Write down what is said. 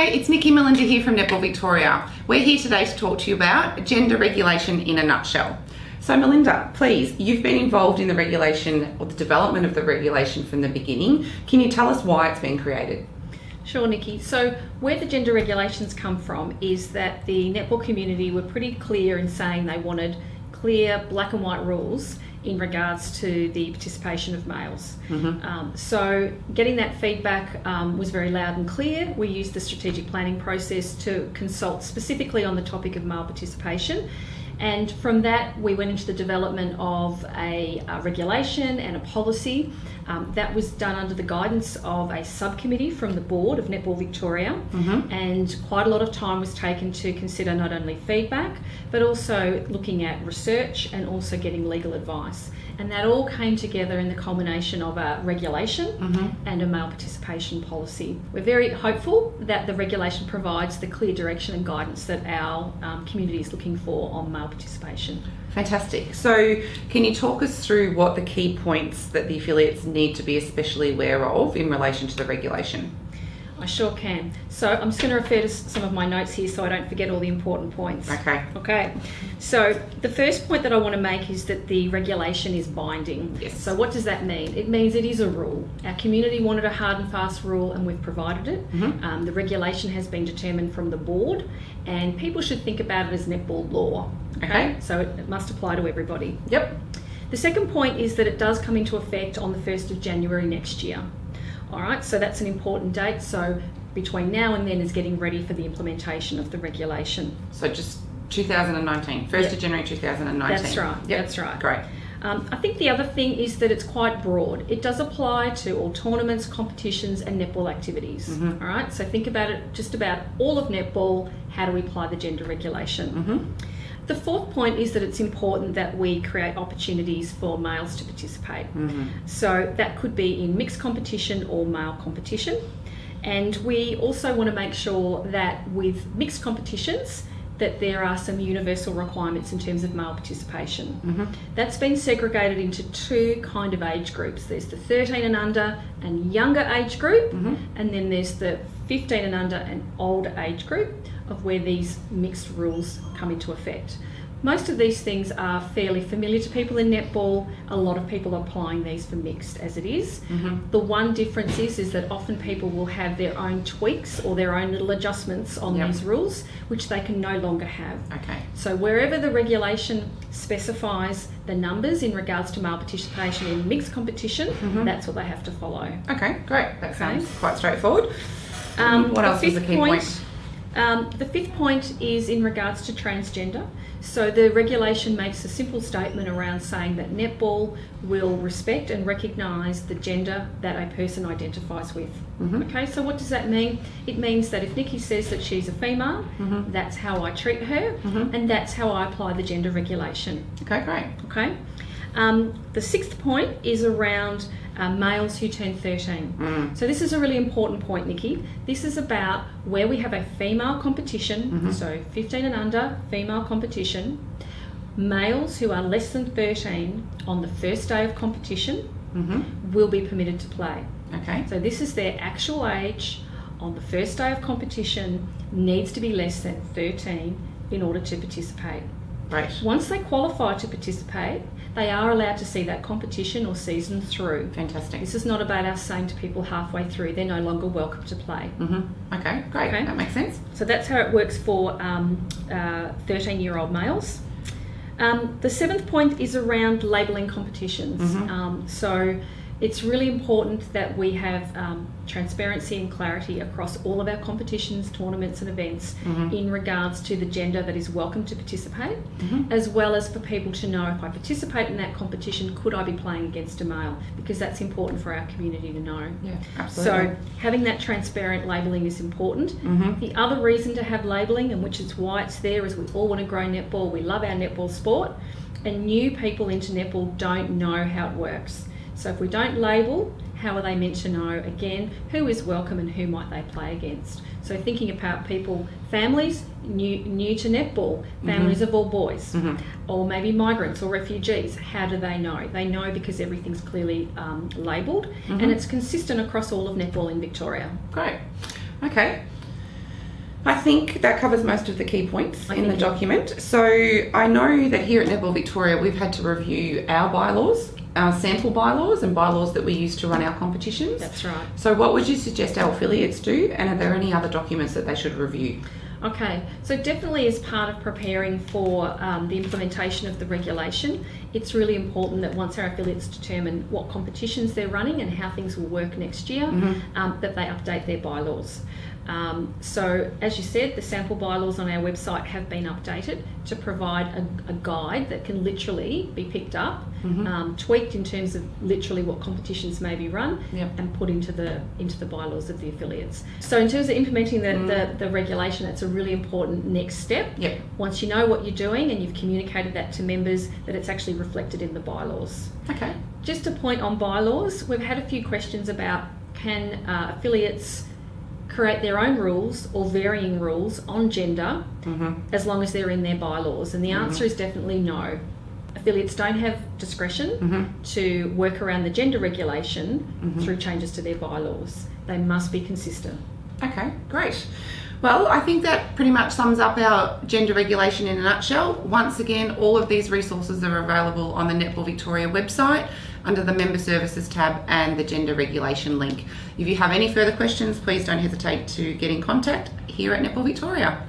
Hi, it's Nikki Melinda here from Netball Victoria. We're here today to talk to you about gender regulation in a nutshell. So Melinda, please, you've been involved in the regulation or the development of the regulation from the beginning. Can you tell us why it's been created? Sure, Nikki. So where the gender regulations come from is that the netball community were pretty clear in saying they wanted clear black and white rules in regards to the participation of males. So getting that feedback was very loud and clear. We used the strategic planning process to consult specifically on the topic of male participation. And from that, we went into the development of a regulation and a policy that was done under the guidance of a subcommittee from the board of Netball Victoria. And quite a lot of time was taken to consider not only feedback, but also looking at research and also getting legal advice. And that all came together in the culmination of a regulation and a male participation policy. We're very hopeful that the regulation provides the clear direction and guidance that our community is looking for on male participation. Fantastic. So can you talk us through what the key points that the affiliates need to be especially aware of in relation to the regulation? I sure can. So I'm just going to refer to some of my notes here so I don't forget all the important points. Okay. So the first point that I want to make is that the regulation is binding. Yes. So what does that mean? It means it is a rule. Our community wanted a hard and fast rule and we've provided it. The regulation has been determined from the board and people should think about it as netball law. Okay. So it must apply to everybody. Yep. The second point is that it does come into effect on the 1st of January next year. All right, so that's an important date. So between now and then is getting ready for the implementation of the regulation. So just 2019, 1st of January 2019. That's right, that's right. Great. I think the other thing is that it's quite broad. It does apply to all tournaments, competitions and netball activities. All right, so think about it, just about all of netball, how do we apply the gender regulation? The fourth point is that it's important that we create opportunities for males to participate. So that could be in mixed competition or male competition. And we also want to make sure that with mixed competitions that there are some universal requirements in terms of male participation. That's been segregated into two kind of age groups. There's the 13 and under and younger age group, and then there's the 15 and under and older age group of where these mixed rules come into effect. Most of these things are fairly familiar to people in netball. A lot of people are applying these for mixed as it is. The one difference is that often people will have their own tweaks or their own little adjustments on these rules, which they can no longer have. So wherever the regulation specifies the numbers in regards to male participation in mixed competition, that's what they have to follow. Okay, great. That sounds quite straightforward. What else is the key point? The fifth point is in regards to transgender. So the regulation makes a simple statement around saying that netball will respect and recognise the gender that a person identifies with. Okay, so what does that mean? It means that if Nikki says that she's a female, that's how I treat her, and that's how I apply the gender regulation. Okay, great. Okay. The sixth point is around males who turn 13. So this is a really important point, Nikki. This is about where we have a female competition, so 15 and under, female competition. Males who are less than 13 on the first day of competition will be permitted to play. Okay. So this is their actual age on the first day of competition, needs to be less than 13 in order to participate. Right. Once they qualify to participate, they are allowed to see that competition or season through. Fantastic. This is not about us saying to people halfway through, they're no longer welcome to play. Okay, great. Okay. That makes sense. So that's how it works for 13-year-old males. The seventh point is around labelling competitions. So it's really important that we have transparency and clarity across all of our competitions, tournaments and events in regards to the gender that is welcome to participate, as well as for people to know if I participate in that competition, could I be playing against a male? Because that's important for our community to know. Yeah, absolutely. So having that transparent labelling is important. The other reason to have labelling, and which is why it's there, is we all want to grow netball. We love our netball sport, and new people into netball don't know how it works. So if we don't label, how are they meant to know, again, who is welcome and who might they play against? So thinking about people, families new to netball, families of all boys, or maybe migrants or refugees, how do they know? They know because everything's clearly labelled and it's consistent across all of netball in Victoria. Great. Okay. I think that covers most of the key points in the think- document. So I know that here at Netball Victoria, we've had to review our bylaws, our sample bylaws and bylaws that we use to run our competitions. That's right. So what would you suggest our affiliates do, and are there any other documents that they should review? Okay, so definitely as part of preparing for the implementation of the regulation, it's really important that once our affiliates determine what competitions they're running and how things will work next year, that they update their bylaws. So as you said, the sample bylaws on our website have been updated to provide a guide that can literally be picked up, tweaked in terms of literally what competitions may be run, and put into the bylaws of the affiliates. So in terms of implementing the regulation, that's a really important next step. Once you know what you're doing and you've communicated that to members, that it's actually reflected in the bylaws. Okay. Just a point on bylaws, we've had a few questions about can affiliates create their own rules or varying rules on gender as long as they're in their bylaws, and the answer is definitely no. Affiliates don't have discretion to work around the gender regulation through changes to their bylaws. They must be consistent. Okay, great. Well, I think that pretty much sums up our gender regulation in a nutshell. Once again, all of these resources are available on the Netball Victoria website under the Member Services tab and the Gender Regulation link. If you have any further questions, please don't hesitate to get in contact here at Netball Victoria.